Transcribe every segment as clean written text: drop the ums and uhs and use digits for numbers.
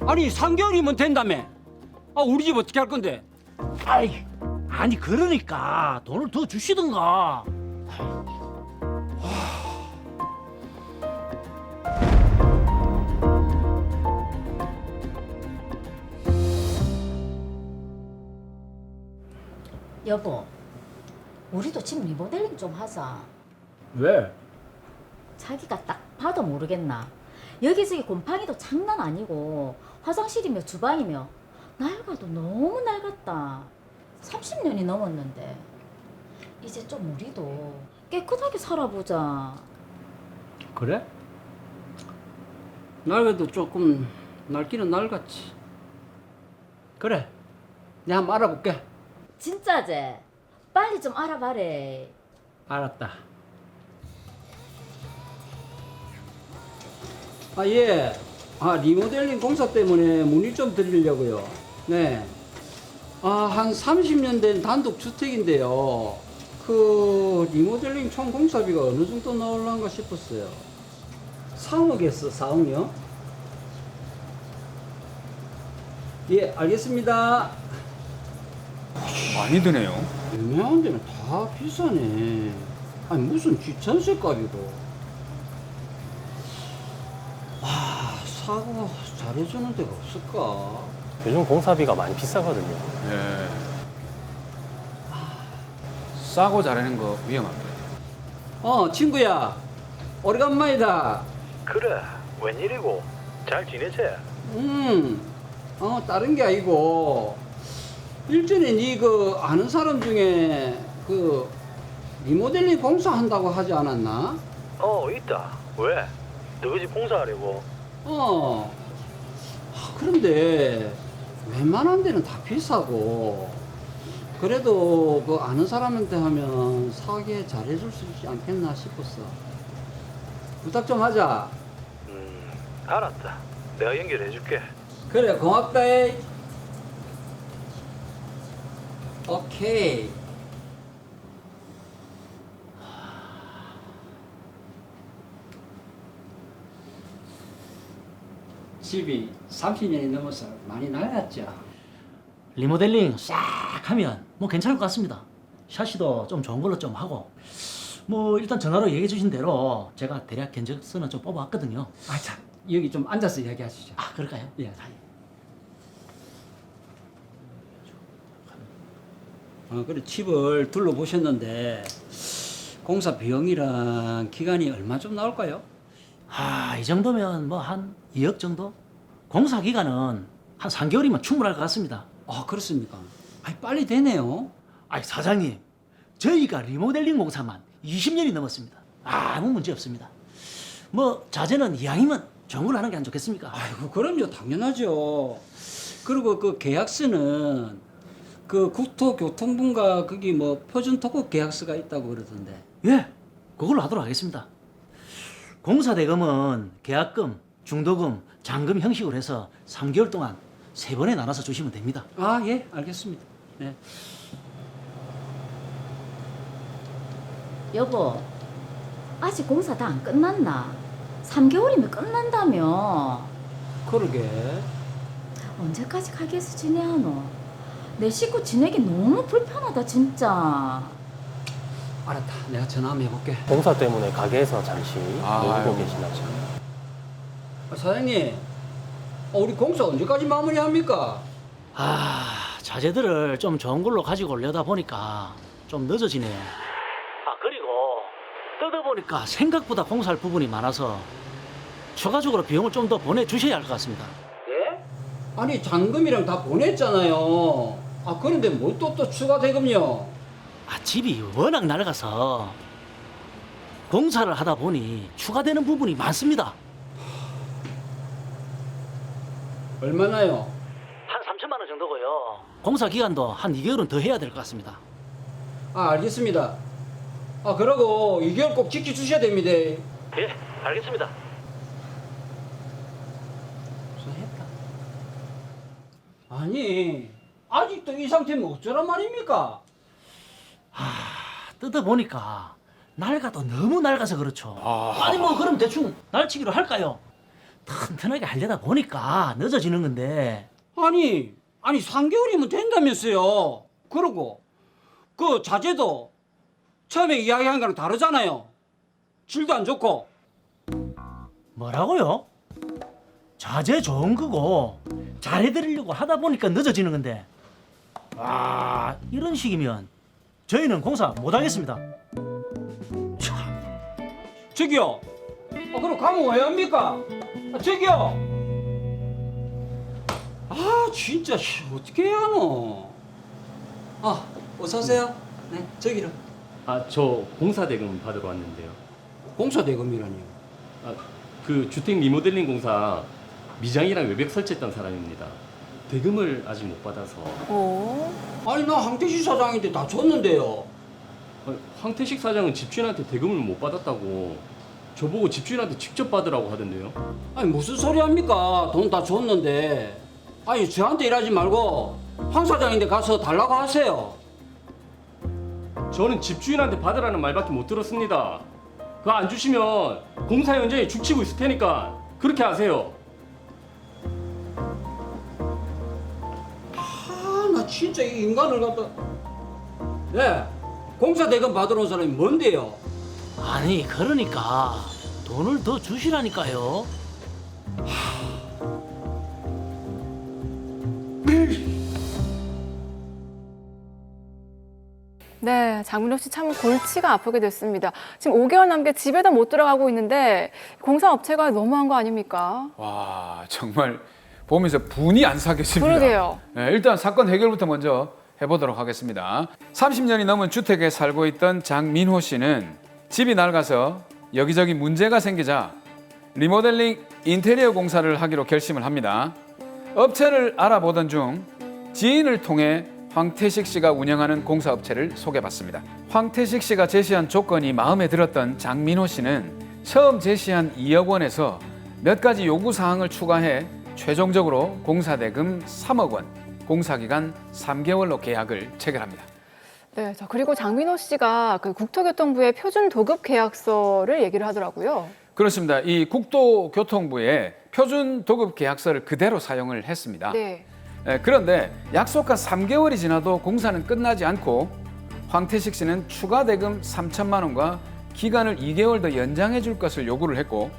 아니 3개월이면 된다며. 아 우리 집 어떻게 할 건데? 아니 그러니까 돈을 더 주시든가. 여보, 우리도 집 리모델링 좀 하자. 왜? 자기가 딱 봐도 모르겠나? 여기저기 곰팡이도 장난 아니고 화장실이며 주방이며 낡아도 너무 낡았다. 30년이 넘었는데 이제 좀 우리도 깨끗하게 살아보자. 그래? 낡아도 조금 낡기는 낡았지. 그래, 내가 한번 알아볼게. 진짜제? 빨리 좀 알아봐래. 알았다. 아, 예. 리모델링 공사 때문에 문의 좀 드리려고요. 네. 한 30년 된 단독 주택인데요. 그 리모델링 총 공사비가 어느 정도 나올란가 싶었어요. 3억에서 4억요? 예, 알겠습니다. 많이 드네요. 유명한 데는 다 비싸네. 아니 무슨 뒷천세 값이고. 사고 잘해주는 데가 없을까? 요즘 공사비가 많이 비싸거든요. 예. 싸고 잘하는 거 위험합니다. 친구야, 오래간만이다. 그래, 웬일이고? 잘 지내지? 다른 게 아니고 일전에 니 그 아는 사람 중에 그 리모델링 공사한다고 하지 않았나? 있다. 왜? 너희 집 공사하려고? 그런데 웬만한 데는 다 비싸고 그래도 그 아는 사람한테 하면 사게 잘해줄 수 있지 않겠나 싶었어. 부탁 좀 하자. 알았다. 내가 연결해줄게. 그래, 고맙다. 오케이. 집이 30년이 넘어서 많이 낡았죠. 리모델링 싹 하면 뭐 괜찮을 것 같습니다. 샤시도 좀 좋은 걸로 좀 하고 뭐 일단 전화로 얘기해 주신 대로 제가 대략 견적서는 좀 뽑아왔거든요. 참, 여기 좀 앉아서 이야기하시죠. 그럴까요? 예. 그래, 집을 둘러보셨는데 공사 비용이랑 기간이 얼마 좀 나올까요? 이 정도면 뭐 한 2억 정도? 공사 기간은 한 3개월이면 충분할 것 같습니다. 그렇습니까? 빨리 되네요. 사장님, 저희가 리모델링 공사만 20년이 넘었습니다. 아무 문제 없습니다. 뭐 자재는 이왕이면 좋은 걸 하는 게 안 좋겠습니까? 그럼요, 당연하죠. 그리고 그 계약서는 그 국토교통부가 거기 뭐 표준토목 계약서가 있다고 그러던데. 예, 그걸로 하도록 하겠습니다. 공사 대금은 계약금, 중도금, 잔금 형식으로 해서 3개월 동안 3번에 나눠서 주시면 됩니다. 예, 알겠습니다. 네. 여보, 아직 공사 다 안 끝났나? 3개월이면 끝난다며. 그러게. 언제까지 가게에서 지내하노? 내 식구 지내기 너무 불편하다 진짜. 알았다. 내가 전화 한번 해볼게. 공사 때문에 가게에서 잠시 놀고 아이고, 계시나 참. 봐요. 사장님, 우리 공사 언제까지 마무리합니까? 자재들을 좀 좋은 걸로 가지고 오려다 보니까 좀 늦어지네요. 그리고 뜯어보니까 생각보다 공사할 부분이 많아서 추가적으로 비용을 좀 더 보내주셔야 할 것 같습니다. 예? 아니, 잔금이랑 다 보냈잖아요. 그런데 뭐 또 추가 대금요? 집이 워낙 낡아서 공사를 하다 보니 추가되는 부분이 많습니다. 얼마나요? 한 3천만 원 정도고요. 공사 기간도 한 2개월은 더 해야 될 것 같습니다. 알겠습니다. 그러고 2개월 꼭 지켜주셔야 됩니다. 예, 알겠습니다. 했다. 아니, 아직도 이 상태면 어쩌란 말입니까? 뜯어보니까 낡아도 너무 낡아서 그렇죠. 아니 뭐 그럼 대충 날치기로 할까요? 튼튼하게 하려다 보니까 늦어지는 건데. 아니 3개월이면 된다면서요. 그러고 그 자재도 처음에 이야기한 거랑 다르잖아요. 질도 안 좋고. 뭐라고요? 자재 좋은 거고 잘해드리려고 하다 보니까 늦어지는 건데. 아, 이런 식이면 저희는 공사 못하겠습니다. 저기요. 그럼 가면 왜 합니까? 저기요. 진짜 어떻게 해야 하노? 어서 오세요. 네, 저기로. 저 공사 대금 받으러 왔는데요. 공사 대금이라니요. 그 주택 리모델링 공사 미장이랑 외벽 설치했던 사람입니다. 대금을 아직 못 받아서. 아니 나 황태식 사장인데 다 줬는데요. 황태식 사장은 집주인한테 대금을 못 받았다고 저보고 집주인한테 직접 받으라고 하던데요. 아니 무슨 소리 합니까? 돈 다 줬는데. 아니 저한테 일하지 말고 황 사장인데 가서 달라고 하세요. 저는 집주인한테 받으라는 말밖에 못 들었습니다. 그거 안 주시면 공사 현장에 죽치고 있을 테니까 그렇게 하세요. 나 진짜 이 인간을 갖다. 네, 공사 대금 받으러 온 사람이 뭔데요? 아니, 그러니까 돈을 더 주시라니까요. 네, 장민호 씨 참 골치가 아프게 됐습니다. 지금 5개월 넘게 집에도 못 들어가고 있는데 공사업체가 너무한 거 아닙니까? 와, 정말 보면서 분이 안 사겠습니다. 그러게요. 네, 일단 사건 해결부터 먼저 해보도록 하겠습니다. 30년이 넘은 주택에 살고 있던 장민호 씨는 집이 낡아서 여기저기 문제가 생기자 리모델링 인테리어 공사를 하기로 결심을 합니다. 업체를 알아보던 중 지인을 통해 황태식 씨가 운영하는 공사업체를 소개받습니다. 황태식 씨가 제시한 조건이 마음에 들었던 장민호 씨는 처음 제시한 2억 원에서 몇 가지 요구사항을 추가해 최종적으로 공사대금 3억 원, 공사기간 3개월로 계약을 체결합니다. 네, 자, 그리고 장민호 씨가 그 국토교통부의 표준 도급 계약서를 얘기를 하더라고요. 그렇습니다. 이 국토교통부의 표준 도급 계약서를 그대로 사용을 했습니다. 네. 그런데 약속한 3개월이 지나도 공사는 끝나지 않고 황태식 씨는 추가 대금 3천만 원과 기간을 2개월 더 연장해 줄 것을 요구를 했고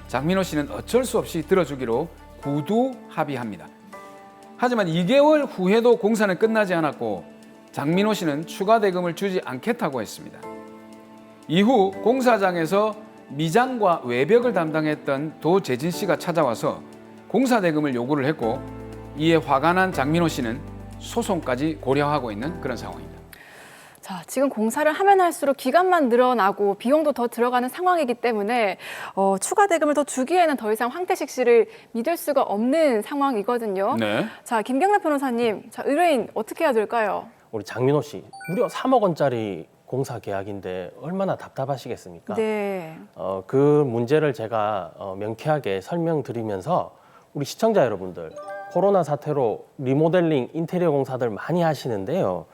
장민호 씨는 어쩔 수 없이 들어주기로 구두 합의합니다. 하지만 2개월 후에도 공사는 끝나지 않았고 장민호 씨는 추가 대금을 주지 않겠다고 했습니다. 이후 공사장에서 미장과 외벽을 담당했던 도재진 씨가 찾아와서 공사 대금을 요구를 했고 이에 화가 난 장민호 씨는 소송까지 고려하고 있는 그런 상황입니다. 자, 지금 공사를 하면 할수록 기간만 늘어나고 비용도 더 들어가는 상황이기 때문에 추가 대금을 더 주기에는 더 이상 황태식 씨를 믿을 수가 없는 상황이거든요. 네. 자, 김경래 변호사님, 자, 의뢰인 어떻게 해야 될까요? 우리 장민호 씨 무려 3억 원짜리 공사 계약인데 얼마나 답답하시겠습니까? 네. 그 문제를 제가 명쾌하게 설명드리면서 우리 시청자 여러분들 코로나 사태로 리모델링 인테리어 공사들 많이 하시는데요.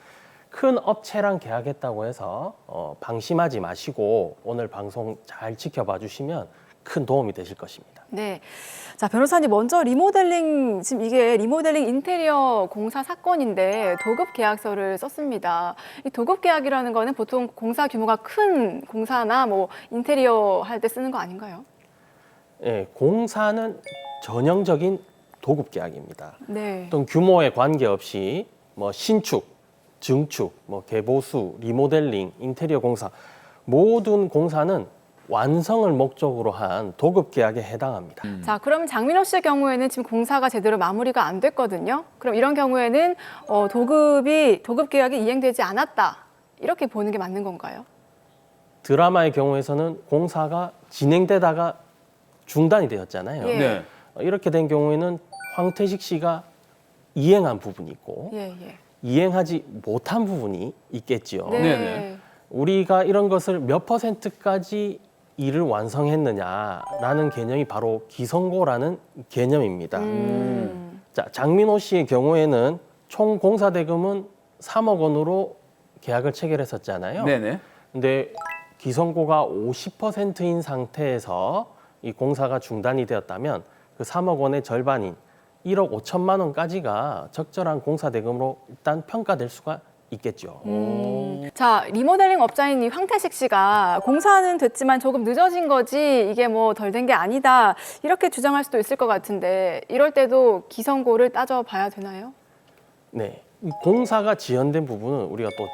큰 업체랑 계약했다고 해서 방심하지 마시고 오늘 방송 잘 지켜봐 주시면 큰 도움이 되실 것입니다. 네. 자, 변호사님 먼저 리모델링, 지금 이게 리모델링 인테리어 공사 사건인데 도급 계약서를 썼습니다. 이 도급 계약이라는 거는 보통 공사 규모가 큰 공사나 뭐 인테리어 할 때 쓰는 거 아닌가요? 예, 공사는 전형적인 도급 계약입니다. 네. 어떤 규모에 관계없이 뭐 신축, 증축, 뭐 개보수, 리모델링, 인테리어 공사 모든 공사는 완성을 목적으로 한 도급 계약에 해당합니다. 자, 그럼 장민호 씨의 경우에는 지금 공사가 제대로 마무리가 안 됐거든요. 그럼 이런 경우에는 도급 계약이 이행되지 않았다. 이렇게 보는 게 맞는 건가요? 드라마의 경우에서는 공사가 진행되다가 중단이 되었잖아요. 예. 네. 이렇게 된 경우에는 황태식 씨가 이행한 부분이 있고 예. 이행하지 못한 부분이 있겠지요. 네. 네네. 우리가 이런 것을 몇 %까지 일을 완성했느냐라는 개념이 바로 기성고라는 개념입니다. 자, 장민호 씨의 경우에는 총 공사 대금은 3억 원으로 계약을 체결했었잖아요. 네네. 근데 기성고가 50%인 상태에서 이 공사가 중단이 되었다면 그 3억 원의 절반인 1억 5천만 원까지가 적절한 공사 대금으로 일단 평가될 수가 있겠죠. 자, 리모델링 업자인 이 황태식 씨가 공사는 됐지만 조금 늦어진 거지 이게 뭐 덜 된 게 아니다 이렇게 주장할 수도 있을 것 같은데 이럴 때도 기성고를 따져봐야 되나요? 네, 이 공사가 지연된 부분은 우리가 또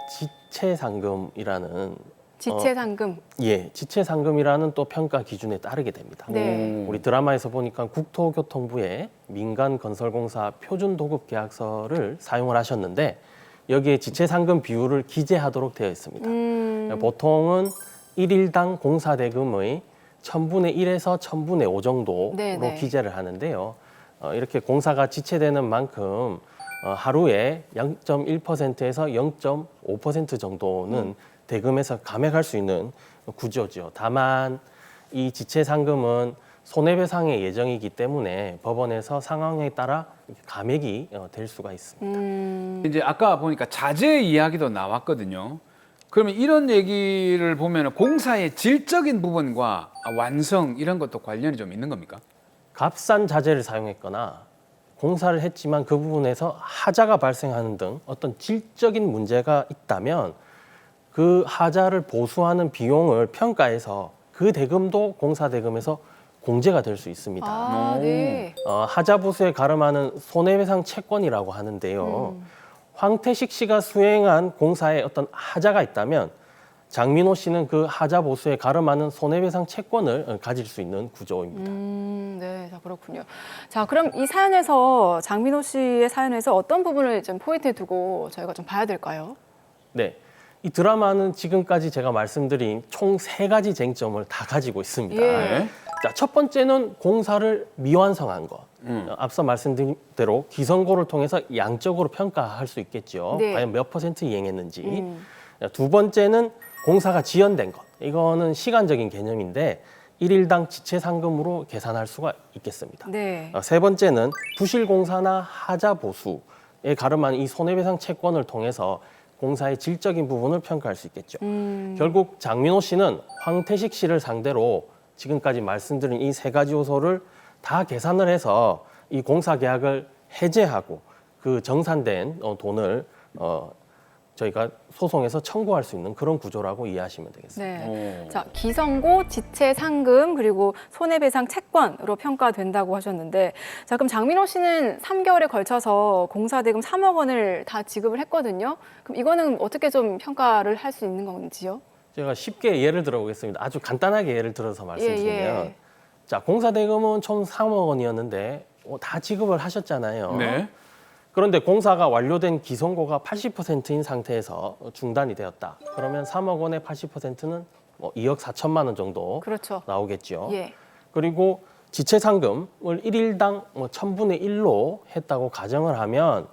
지체상금이라는 지체상금. 예, 지체상금이라는 또 평가 기준에 따르게 됩니다. 네. 우리 드라마에서 보니까 국토교통부의 민간건설공사 표준도급계약서를 사용을 하셨는데 여기에 지체상금 비율을 기재하도록 되어 있습니다. 보통은 1일당 공사대금의 1000분의 1에서 1000분의 5 정도로 네네. 기재를 하는데요. 이렇게 공사가 지체되는 만큼 하루에 0.1%에서 0.5% 정도는 대금에서 감액할 수 있는 구조죠. 다만 이 지체상금은 손해배상의 예정이기 때문에 법원에서 상황에 따라 감액이 될 수가 있습니다. 이제 아까 보니까 자재 이야기도 나왔거든요. 그러면 이런 얘기를 보면 공사의 질적인 부분과 완성 이런 것도 관련이 좀 있는 겁니까? 값싼 자재를 사용했거나 공사를 했지만 그 부분에서 하자가 발생하는 등 어떤 질적인 문제가 있다면 그 하자를 보수하는 비용을 평가해서 그 대금도 공사 대금에서 공제가 될 수 있습니다. 아, 네. 하자 보수에 가름하는 손해배상 채권이라고 하는데요. 황태식 씨가 수행한 공사에 어떤 하자가 있다면 장민호 씨는 그 하자 보수에 가름하는 손해배상 채권을 가질 수 있는 구조입니다. 네, 자, 그렇군요. 자, 그럼 이 사연에서 장민호 씨의 사연에서 어떤 부분을 좀 포인트에 두고 저희가 좀 봐야 될까요? 네. 이 드라마는 지금까지 제가 말씀드린 총 3가지 쟁점을 다 가지고 있습니다. 예. 자, 첫 번째는 공사를 미완성한 것. 앞서 말씀드린 대로 기성고를 통해서 양적으로 평가할 수 있겠죠. 네. 과연 몇 % 이행했는지. 두 번째는 공사가 지연된 것. 이거는 시간적인 개념인데 1일당 지체상금으로 계산할 수가 있겠습니다. 네. 세 번째는 부실공사나 하자 보수에 가름한 이 손해배상 채권을 통해서 공사의 질적인 부분을 평가할 수 있겠죠. 결국 장민호 씨는 황태식 씨를 상대로 지금까지 말씀드린 이 3가지 요소를 다 계산을 해서 이 공사 계약을 해제하고 그 정산된 돈을 저희가 소송에서 청구할 수 있는 그런 구조라고 이해하시면 되겠습니다. 네. 자, 기성고, 지체 상금, 그리고 손해배상 채권으로 평가된다고 하셨는데, 자, 그럼 장민호 씨는 3개월에 걸쳐서 공사대금 3억 원을 다 지급을 했거든요. 그럼 이거는 어떻게 좀 평가를 할 수 있는 건지요? 제가 쉽게 예를 들어보겠습니다. 아주 간단하게 예를 들어서 말씀드리면, 예. 자, 공사대금은 총 3억 원이었는데 다 지급을 하셨잖아요. 네. 그런데 공사가 완료된 기성고가 80%인 상태에서 중단이 되었다. 그러면 3억 원의 80%는 2억 4천만 원 정도 그렇죠. 나오겠죠. 예. 그리고 지체상금을 1일당 1000분의 1로 했다고 가정을 하면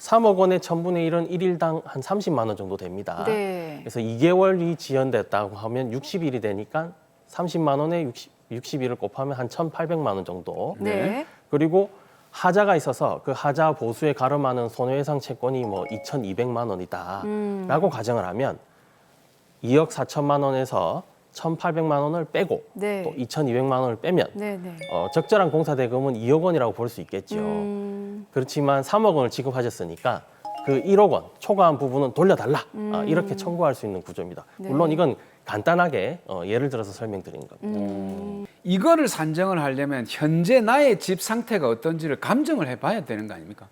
3억 원의 1000분의 1은 1일당 한 30만 원 정도 됩니다. 네. 그래서 2개월이 지연됐다고 하면 60일이 되니까 30만 원에 60일을 곱하면 한 1,800만 원 정도. 네. 그리고 하자가 있어서 그 하자 보수에 가름하는 손해배상 채권이 2,200만 원이다라고 가정을 하면 2억 4천만 원에서 1,800만 원을 빼고 네. 또 2,200만 원을 빼면 네, 네. 적절한 공사 대금은 2억 원이라고 볼 수 있겠죠. 그렇지만 3억 원을 지급하셨으니까 그 1억 원 초과한 부분은 돌려달라 이렇게 청구할 수 있는 구조입니다. 네. 물론 이건 간단하게 예를 들어서 설명드리는 겁니다. 이거를 산정을 하려면 현재 나의 집 상태가 어떤지를 감정을 해봐야 되는 거 아닙니까?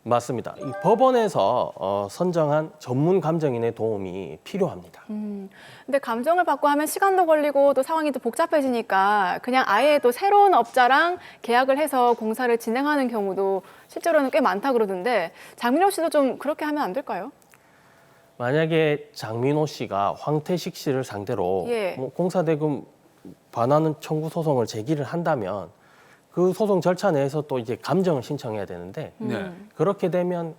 맞습니다. 이 법원에서 선정한 전문 감정인의 도움이 필요합니다. 근데 감정을 받고 하면 시간도 걸리고 또 상황이 또 복잡해지니까 그냥 아예 또 새로운 업자랑 계약을 해서 공사를 진행하는 경우도 실제로는 꽤 많다 그러던데 장민호 씨도 좀 그렇게 하면 안 될까요? 만약에 장민호 씨가 황태식 씨를 상대로 예. 공사대금 반환 청구 소송을 제기를 한다면 그 소송 절차 내에서 또 이제 감정을 신청해야 되는데 네. 그렇게 되면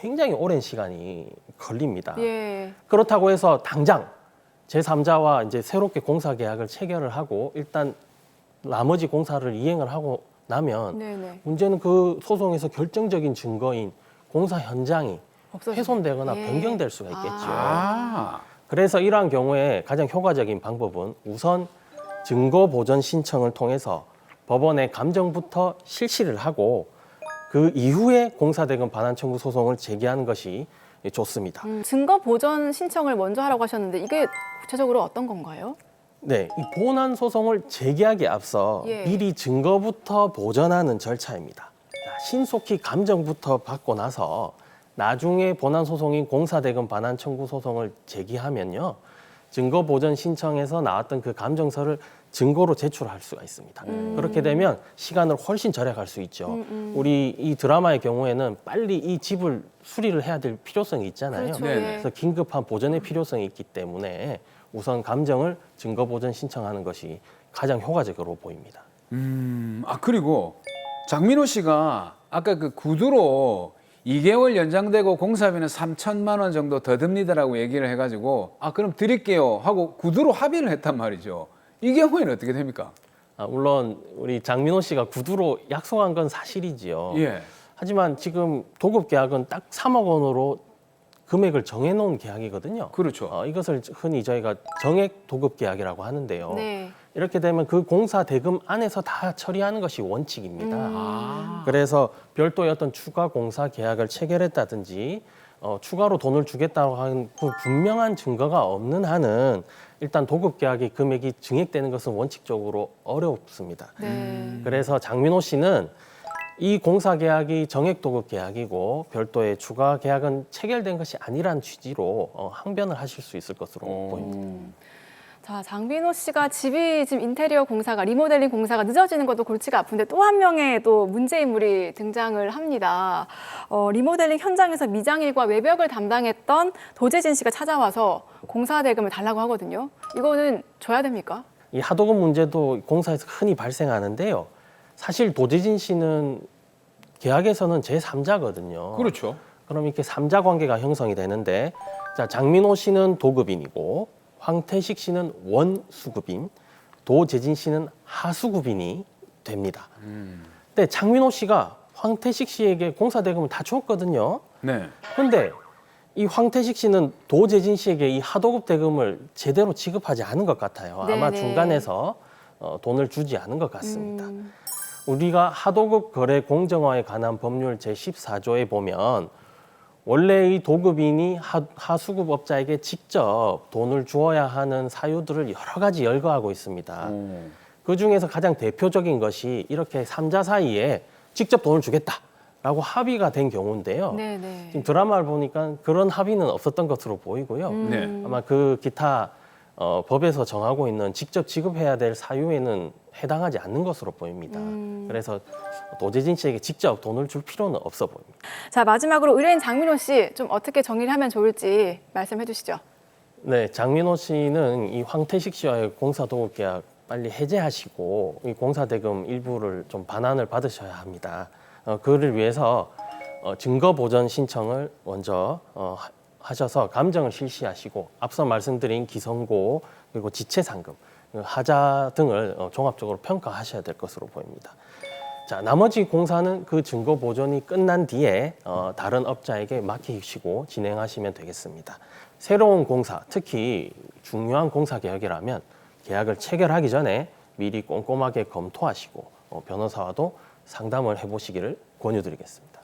굉장히 오랜 시간이 걸립니다. 예. 그렇다고 해서 당장 제3자와 이제 새롭게 공사 계약을 체결을 하고 일단 나머지 공사를 이행을 하고 나면 네네. 문제는 그 소송에서 결정적인 증거인 공사 현장이 훼손되거나 예. 변경될 수가 있겠죠. 아, 그래서 이러한 경우에 가장 효과적인 방법은 우선 증거 보전 신청을 통해서 법원에 감정부터 실시를 하고 그 이후에 공사대금 반환 청구 소송을 제기하는 것이 좋습니다. 증거 보전 신청을 먼저 하라고 하셨는데 이게 구체적으로 어떤 건가요? 네, 이 본안 소송을 제기하기에 앞서 예. 미리 증거부터 보전하는 절차입니다. 신속히 감정부터 받고 나서 나중에 본안 소송인 공사대금 반환 청구 소송을 제기하면요, 증거 보전 신청에서 나왔던 그 감정서를 증거로 제출할 수가 있습니다. 그렇게 되면 시간을 훨씬 절약할 수 있죠. 우리 이 드라마의 경우에는 빨리 이 집을 수리를 해야 될 필요성이 있잖아요. 그렇죠. 네네. 예. 그래서 긴급한 보전의 필요성이 있기 때문에 우선 감정을 증거 보전 신청하는 것이 가장 효과적으로 보입니다. 그리고 장민호 씨가 아까 그 구두로 2개월 연장되고 공사비는 3천만 원 정도 더 듭니다라고 얘기를 해가지고 그럼 드릴게요 하고 구두로 합의를 했단 말이죠. 이 경우에는 어떻게 됩니까? 물론 우리 장민호 씨가 구두로 약속한 건 사실이지요. 예. 하지만 지금 도급 계약은 딱 3억 원으로 금액을 정해놓은 계약이거든요. 그렇죠. 이것을 흔히 저희가 정액 도급 계약이라고 하는데요. 네. 이렇게 되면 그 공사 대금 안에서 다 처리하는 것이 원칙입니다. 그래서 별도의 어떤 추가 공사 계약을 체결했다든지 추가로 돈을 주겠다고 하는 그 분명한 증거가 없는 한은 일단 도급 계약의 금액이 증액되는 것은 원칙적으로 어렵습니다. 네. 그래서 장민호 씨는 이 공사 계약이 정액 도급 계약이고 별도의 추가 계약은 체결된 것이 아니란 취지로 항변을 하실 수 있을 것으로 보입니다. 자, 장민호 씨가 집이 지금 인테리어 공사가 리모델링 공사가 늦어지는 것도 골치가 아픈데 또 한 명의 또 문제 인물이 등장을 합니다. 리모델링 현장에서 미장일과 외벽을 담당했던 도재진 씨가 찾아와서 공사 대금을 달라고 하거든요. 이거는 줘야 됩니까? 이 하도급 문제도 공사에서 흔히 발생하는데요. 사실 도재진 씨는 계약에서는 제3자거든요. 그렇죠. 그럼 이렇게 3자 관계가 형성이 되는데, 자, 장민호 씨는 도급인이고 황태식 씨는 원수급인, 도재진 씨는 하수급인이 됩니다. 근데 장민호 씨가 황태식 씨에게 공사 대금을 다 줬거든요. 네. 그런데 이 황태식 씨는 도재진 씨에게 이 하도급 대금을 제대로 지급하지 않은 것 같아요. 아마 네네. 중간에서 돈을 주지 않은 것 같습니다. 우리가 하도급 거래 공정화에 관한 법률 제14조에 보면 원래 이 도급인이 하수급업자에게 직접 돈을 주어야 하는 사유들을 여러 가지 열거하고 있습니다. 그 중에서 가장 대표적인 것이 이렇게 3자 사이에 직접 돈을 주겠다라고 합의가 된 경우인데요. 네네. 지금 드라마를 보니까 그런 합의는 없었던 것으로 보이고요. 네. 아마 그 기타 법에서 정하고 있는 직접 지급해야 될 사유에는 해당하지 않는 것으로 보입니다. 그래서 도재진 씨에게 직접 돈을 줄 필요는 없어 보입니다. 자, 마지막으로 의뢰인 장민호 씨 좀 어떻게 정리를 하면 좋을지 말씀해 주시죠. 네, 장민호 씨는 이 황태식 씨와의 공사 도급 계약 빨리 해제하시고 이 공사 대금 일부를 좀 반환을 받으셔야 합니다. 그를 위해서 증거 보전 신청을 먼저 하셔서 감정을 실시하시고 앞서 말씀드린 기성고 그리고 지체상금, 하자 등을 종합적으로 평가하셔야 될 것으로 보입니다. 자, 나머지 공사는 그 증거 보존이 끝난 뒤에 다른 업자에게 맡기시고 진행하시면 되겠습니다. 새로운 공사, 특히 중요한 공사 계약이라면 계약을 체결하기 전에 미리 꼼꼼하게 검토하시고 변호사와도 상담을 해보시기를 권유드리겠습니다.